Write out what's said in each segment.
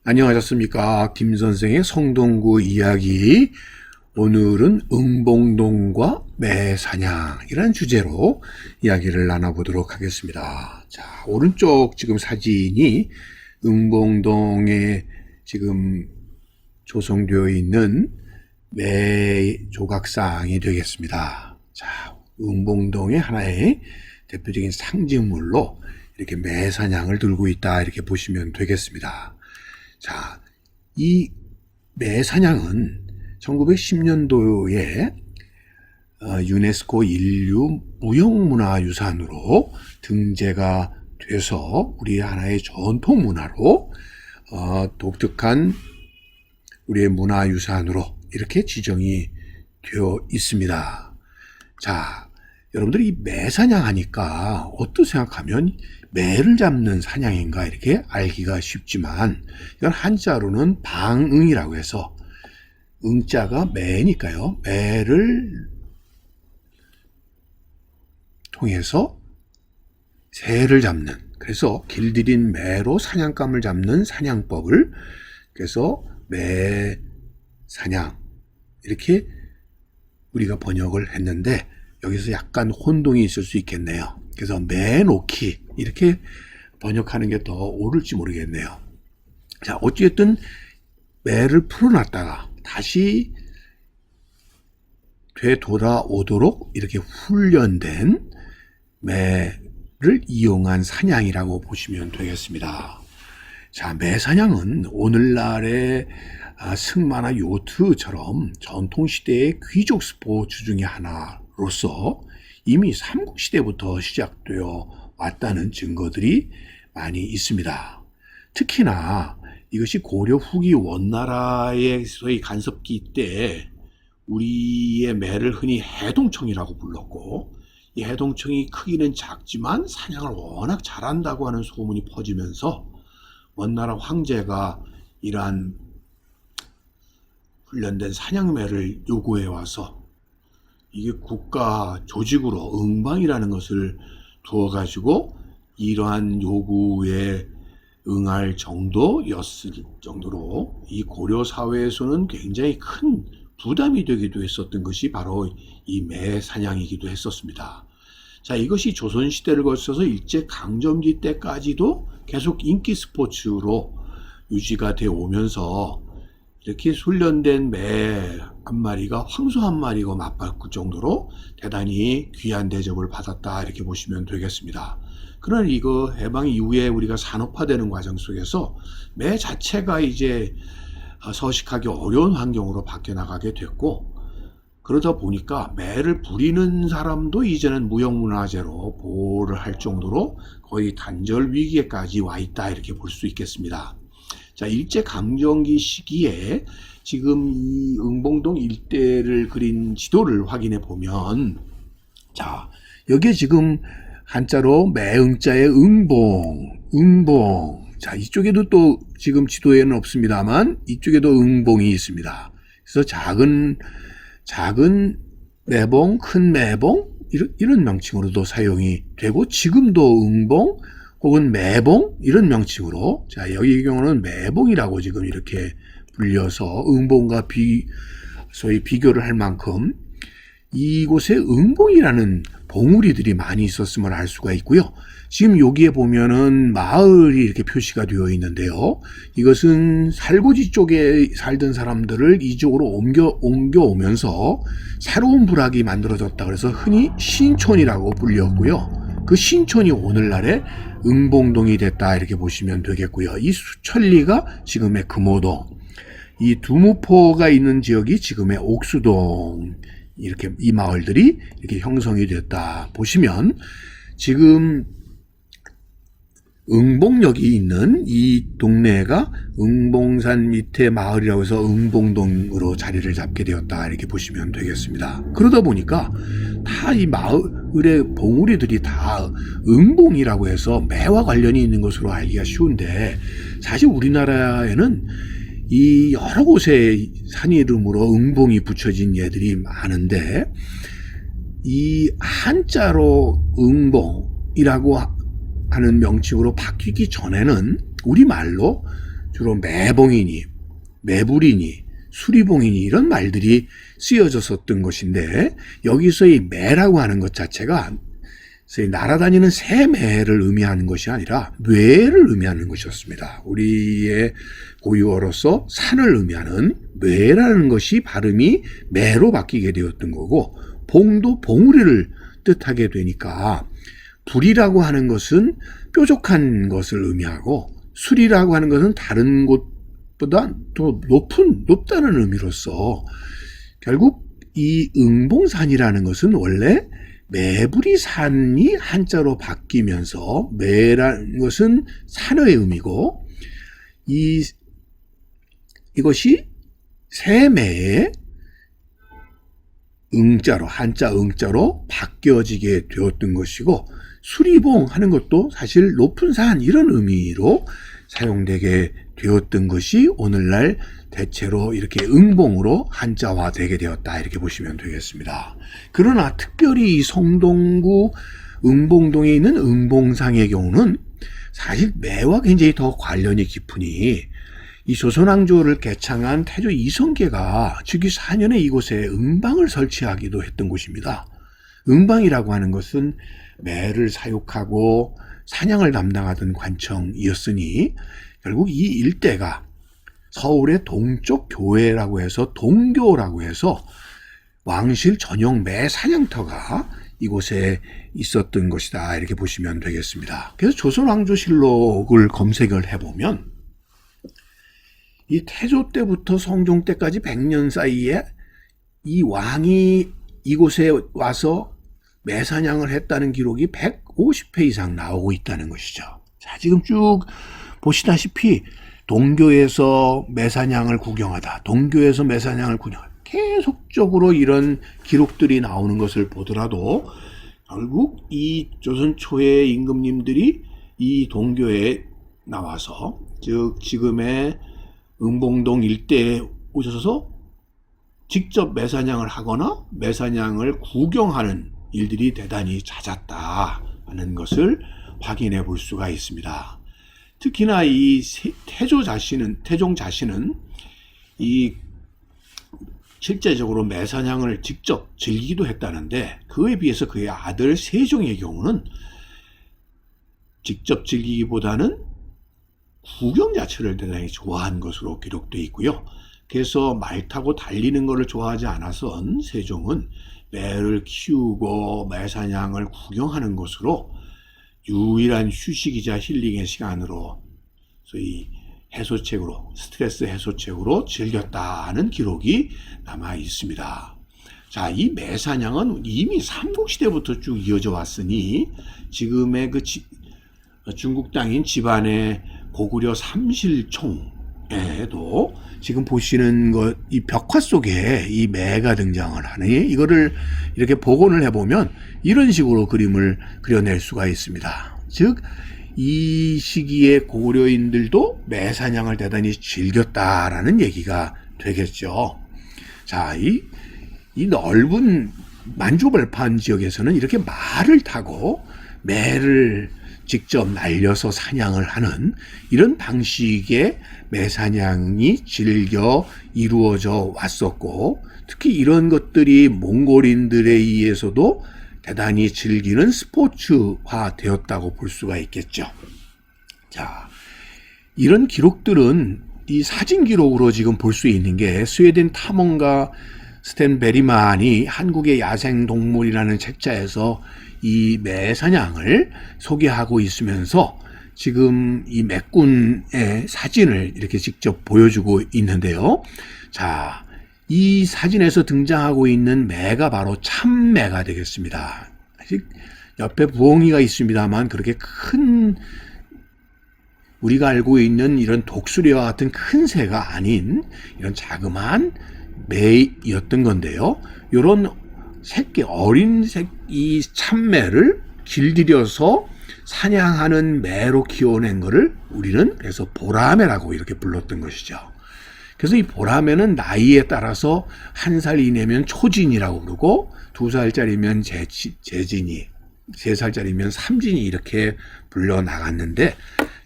안녕하셨습니까? 김 선생의 성동구 이야기. 오늘은 응봉동과 매사냥이라는 주제로 이야기를 나눠보도록 하겠습니다. 자, 오른쪽 지금 사진이 응봉동에 지금 조성되어 있는 매 조각상이 되겠습니다. 자, 응봉동의 하나의 대표적인 상징물로 이렇게 매사냥을 들고 있다, 이렇게 보시면 되겠습니다. 자, 이 매사냥은 1910년도에 유네스코 인류 무형문화유산으로 등재가 돼서 우리 하나의 전통 문화로 독특한 우리의 문화유산으로 이렇게 지정이 되어 있습니다. 자, 여러분들이 이 매사냥 하니까 어떻게 생각하면 매를 잡는 사냥인가 이렇게 알기가 쉽지만, 이건 한자로는 방응이라고 해서 응자가 매니까요, 매를 통해서 새를 잡는, 그래서 길들인 매로 사냥감을 잡는 사냥법을, 그래서 매사냥 이렇게 우리가 번역을 했는데, 여기서 약간 혼동이 있을 수 있겠네요. 그래서 매놓기 이렇게 번역하는 게 더 옳을지 모르겠네요. 자, 어찌됐든 매를 풀어놨다가 다시 되돌아오도록 이렇게 훈련된 매를 이용한 사냥이라고 보시면 되겠습니다. 자, 매사냥은 오늘날의 승마나 요트처럼 전통시대의 귀족 스포츠 중에 하나로서 이미 삼국시대부터 시작되어 왔다는 증거들이 많이 있습니다. 특히나 이것이 고려 후기 원나라에서의 간섭기 때 우리의 매를 흔히 해동청이라고 불렀고, 이 해동청이 크기는 작지만 사냥을 워낙 잘한다고 하는 소문이 퍼지면서 원나라 황제가 이러한 훈련된 사냥매를 요구해 와서 이게 국가 조직으로 응방이라는 것을 두어가지고 이러한 요구에 응할 정도였을 정도로 이 고려 사회에서는 굉장히 큰 부담이 되기도 했었던 것이 바로 이 매 사냥이기도 했었습니다. 자, 이것이 조선시대를 거쳐서 일제강점기 때까지도 계속 인기 스포츠로 유지가 되어 오면서 이렇게 훈련된 매 한 마리가 황소 한 마리가 맞바꿀 정도로 대단히 귀한 대접을 받았다, 이렇게 보시면 되겠습니다. 그러나 이거 해방 이후에 우리가 산업화되는 과정 속에서 매 자체가 이제 서식하기 어려운 환경으로 바뀌어 나가게 됐고, 그러다 보니까 매를 부리는 사람도 이제는 무형문화재로 보호를 할 정도로 거의 단절 위기에까지 와 있다, 이렇게 볼 수 있겠습니다. 자, 일제강점기 시기에 지금 이 응봉동 일대를 그린 지도를 확인해 보면, 자, 여기에 지금 한자로 매응자의 응봉. 자, 이쪽에도 또 지금 지도에는 없습니다만 이쪽에도 응봉이 있습니다. 그래서 작은 매봉, 큰 매봉, 이런 명칭으로도 사용이 되고, 지금도 응봉 혹은 매봉 이런 명칭으로, 자, 여기 경우는 매봉이라고 지금 이렇게 불려서 응봉과 소위 비교를 할 만큼 이곳에 응봉이라는 봉우리들이 많이 있었음을 알 수가 있고요. 지금 여기에 보면은 마을이 이렇게 표시가 되어 있는데요. 이것은 살고지 쪽에 살던 사람들을 이쪽으로 옮겨오면서 새로운 부락이 만들어졌다 그래서 흔히 신촌이라고 불렸고요. 그 신촌이 오늘날의 응봉동이 됐다, 이렇게 보시면 되겠고요. 이 수천리가 지금의 금오동, 이 두무포가 있는 지역이 지금의 옥수동, 이렇게 이 마을들이 이렇게 형성이 됐다 보시면, 지금 응봉역이 있는 이 동네가 응봉산 밑에 마을이라고 해서 응봉동으로 자리를 잡게 되었다, 이렇게 보시면 되겠습니다. 그러다 보니까 다 이 마을의 봉우리들이 다 응봉이라고 해서 매와 관련이 있는 것으로 알기가 쉬운데, 사실 우리나라에는 이 여러 곳에 산 이름으로 응봉이 붙여진 예들이 많은데, 이 한자로 응봉이라고 하는 명칭으로 바뀌기 전에는 우리말로 주로 매봉이니 매불이니 수리봉이니 이런 말들이 쓰여졌었던 것인데, 여기서 이 매라고 하는 것 자체가 날아다니는 새 매를 의미하는 것이 아니라 뇌를 의미하는 것이었습니다. 우리의 고유어로서 산을 의미하는 뇌라는 것이 발음이 매로 바뀌게 되었던 거고, 봉도 봉우리를 뜻하게 되니까 불이라고 하는 것은 뾰족한 것을 의미하고, 수리라고 하는 것은 다른 곳보다 더 높다는 의미로서 결국 이 응봉산이라는 것은 원래 매부리 산이 한자로 바뀌면서 매라는 것은 산의 의미고, 이것이 새매의 응자로, 한자 응자로 바뀌어지게 되었던 것이고, 수리봉 하는 것도 사실 높은 산 이런 의미로 사용되게 되었던 것이 오늘날 대체로 이렇게 응봉으로 한자화되게 되었다, 이렇게 보시면 되겠습니다. 그러나 특별히 이 성동구 응봉동에 있는 응봉상의 경우는 사실 매와 굉장히 더 관련이 깊으니, 이 조선왕조를 개창한 태조 이성계가 즉위 4년에 이곳에 응방을 설치하기도 했던 곳입니다. 응방이라고 하는 것은 매를 사육하고 사냥을 담당하던 관청이었으니 결국 이 일대가 서울의 동쪽 교회라고 해서 동교라고 해서 왕실 전용 매 사냥터가 이곳에 있었던 것이다, 이렇게 보시면 되겠습니다. 그래서 조선왕조실록을 검색을 해보면 이 태조 때부터 성종 때까지 100년 사이에 이 왕이 이곳에 와서 매사냥을 했다는 기록이 150회 이상 나오고 있다는 것이죠. 자, 지금 쭉 보시다시피 동교에서 매사냥을 구경하다, 동교에서 매사냥을 구경하다, 계속적으로 이런 기록들이 나오는 것을 보더라도 결국 이 조선 초의 임금님들이 이 동교에 나와서, 즉 지금의 응봉동 일대에 오셔서 직접 매사냥을 하거나 매사냥을 구경하는 일들이 대단히 잦았다는 것을 확인해 볼 수가 있습니다. 특히나 이 태종 자신은 이 실제적으로 매사냥을 직접 즐기기도 했다는데, 그에 비해서 그의 아들 세종의 경우는 직접 즐기기보다는 구경 자체를 대단히 좋아한 것으로 기록되어 있고요. 그래서 말 타고 달리는 것을 좋아하지 않아선 세종은 매를 키우고 매사냥을 구경하는 것으로 유일한 휴식이자 힐링의 시간으로, 소위 해소책으로, 스트레스 해소책으로 즐겼다는 기록이 남아 있습니다. 자, 이 매사냥은 이미 삼국시대부터 쭉 이어져 왔으니 지금의 그 중국 땅인 집안의 고구려 삼실총에도 지금 보시는 것, 이 벽화 속에 이 매가 등장을 하니 이거를 이렇게 복원을 해보면 이런 식으로 그림을 그려낼 수가 있습니다. 즉, 이 시기에 고구려인들도 매사냥을 대단히 즐겼다라는 얘기가 되겠죠. 자, 이 넓은 만주벌판 지역에서는 이렇게 말을 타고 매를 직접 날려서 사냥을 하는 이런 방식의 매사냥이 즐겨 이루어져 왔었고, 특히 이런 것들이 몽골인들에 의해서도 대단히 즐기는 스포츠화 되었다고 볼 수가 있겠죠. 자, 이런 기록들은 이 사진 기록으로 지금 볼 수 있는 게 스웨덴 탐험가 스탠 베리만이 한국의 야생동물이라는 책자에서 이 매사냥을 소개하고 있으면서 지금 이 매꾼의 사진을 이렇게 직접 보여주고 있는데요. 자, 이 사진에서 등장하고 있는 매가 바로 참매가 되겠습니다. 아직 옆에 부엉이가 있습니다만 그렇게 큰, 우리가 알고 있는 이런 독수리와 같은 큰 새가 아닌 이런 자그마한 매였던 건데요. 이런 새끼, 어린 새끼 참매를 길들여서 사냥하는 매로 키워낸 거를 우리는 그래서 보라매라고 이렇게 불렀던 것이죠. 그래서 이 보라매는 나이에 따라서 1살 이내면 초진이라고 부르고 2살짜리면 재진이, 3살짜리면 삼진이 이렇게 불려 나갔는데,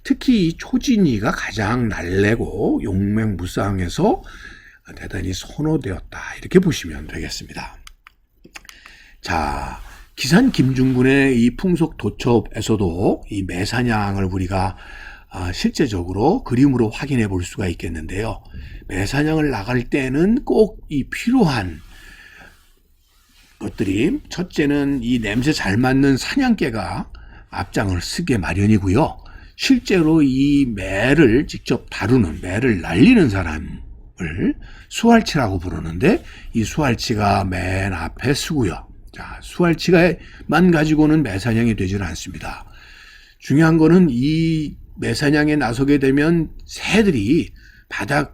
특히 이 초진이가 가장 날래고 용맹무쌍해서 대단히 선호되었다. 이렇게 보시면 되겠습니다. 자, 기산 김중군의 이 풍속 도첩에서도 이 매사냥을 우리가 실제적으로 그림으로 확인해 볼 수가 있겠는데요. 매사냥을 나갈 때는 꼭 이 필요한 것들이, 첫째는 이 냄새 잘 맡는 사냥개가 앞장을 쓰게 마련이고요. 실제로 이 매를 직접 다루는, 매를 날리는 사람을 수활치라고 부르는데, 이 수활치가 맨 앞에 서고요. 자, 수활치가만 가지고는 매사냥이 되지는 않습니다. 중요한 거는 이 매사냥에 나서게 되면 새들이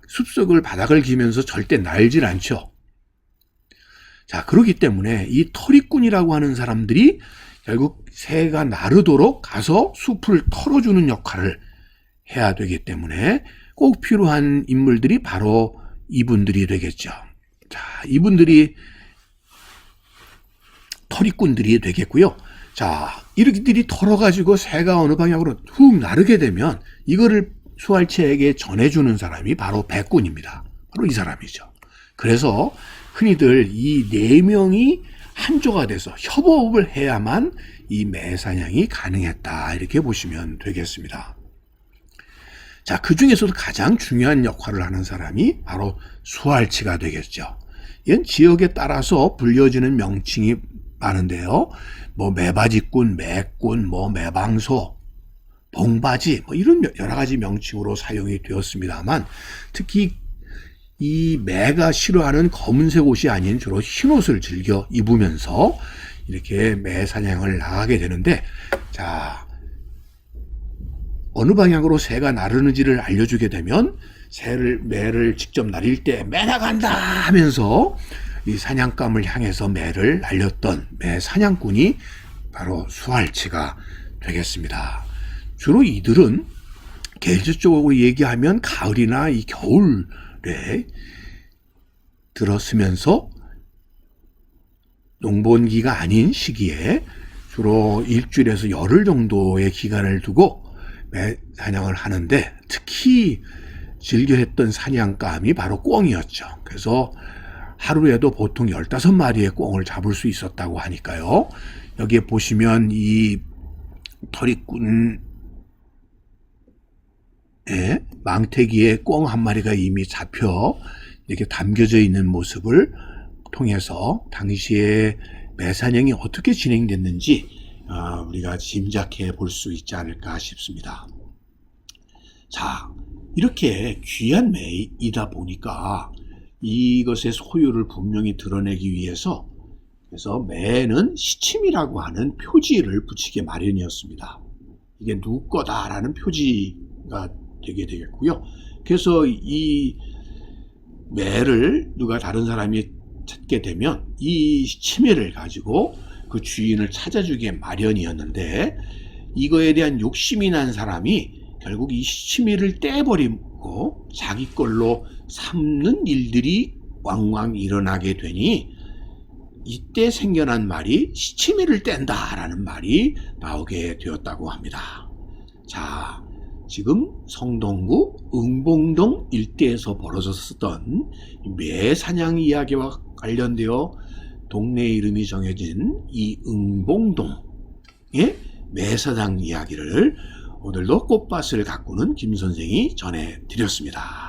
숲속을 바닥을 기면서 절대 날질 않죠. 자, 그렇기 때문에 이 털이꾼이라고 하는 사람들이 결국 새가 나르도록 가서 숲을 털어주는 역할을 해야 되기 때문에 꼭 필요한 인물들이 바로 이분들이 되겠죠. 자, 이분들이 털이꾼들이 되겠고요. 자, 이렇게들이 털어가지고 새가 어느 방향으로 훅 나르게 되면 이거를 수활체에게 전해주는 사람이 바로 백군입니다. 바로 이 사람이죠. 그래서 흔히들 이 네 명이 한조가 돼서 협업을 해야만 이 매사냥이 가능했다. 이렇게 보시면 되겠습니다. 자, 그 중에서도 가장 중요한 역할을 하는 사람이 바로 수활치가 되겠죠. 이건 지역에 따라서 불려지는 명칭이 많은데요. 뭐 매바지꾼, 매꾼, 뭐 매방소, 봉바지, 뭐 이런 여러 가지 명칭으로 사용이 되었습니다만, 특히 이 매가 싫어하는 검은색 옷이 아닌 주로 흰 옷을 즐겨 입으면서 이렇게 매 사냥을 나가게 되는데, 자, 어느 방향으로 새가 나르는지를 알려주게 되면 매를 직접 날릴 때 매 나간다 하면서 이 사냥감을 향해서 매를 날렸던 매 사냥꾼이 바로 수활치가 되겠습니다. 주로 이들은 계절적으로 얘기하면 가을이나 이 겨울에 들어서면서 농번기가 아닌 시기에 주로 일주일에서 열흘 정도의 기간을 두고 매 사냥을 하는데, 특히 즐겨 했던 사냥감이 바로 꿩이었죠. 그래서 하루에도 보통 15마리의 꿩을 잡을 수 있었다고 하니까요. 여기에 보시면 이 털이꾼의 망태기에 꿩 한 마리가 이미 잡혀 이렇게 담겨져 있는 모습을 통해서 당시에 매사냥이 어떻게 진행됐는지 우리가 짐작해 볼 수 있지 않을까 싶습니다. 자, 이렇게 귀한 매이다 보니까 이것의 소유를 분명히 드러내기 위해서, 그래서 매는 시침이라고 하는 표지를 붙이게 마련이었습니다. 이게 누구 거다라는 표지가 되게 되겠고요. 그래서 이 매를 누가 다른 사람이 찾게 되면 이 시치미를 가지고 그 주인을 찾아주게 마련이었는데, 이거에 대한 욕심이 난 사람이 결국 이 시치미를 떼버리고 자기 걸로 삼는 일들이 왕왕 일어나게 되니, 이때 생겨난 말이 시치미를 뗀다라는 말이 나오게 되었다고 합니다. 자, 지금 성동구 응봉동 일대에서 벌어졌었던 매사냥 이야기와 관련되어 동네 이름이 정해진 이 응봉동의 매사냥 이야기를 오늘도 꽃밭을 가꾸는 김 선생이 전해드렸습니다.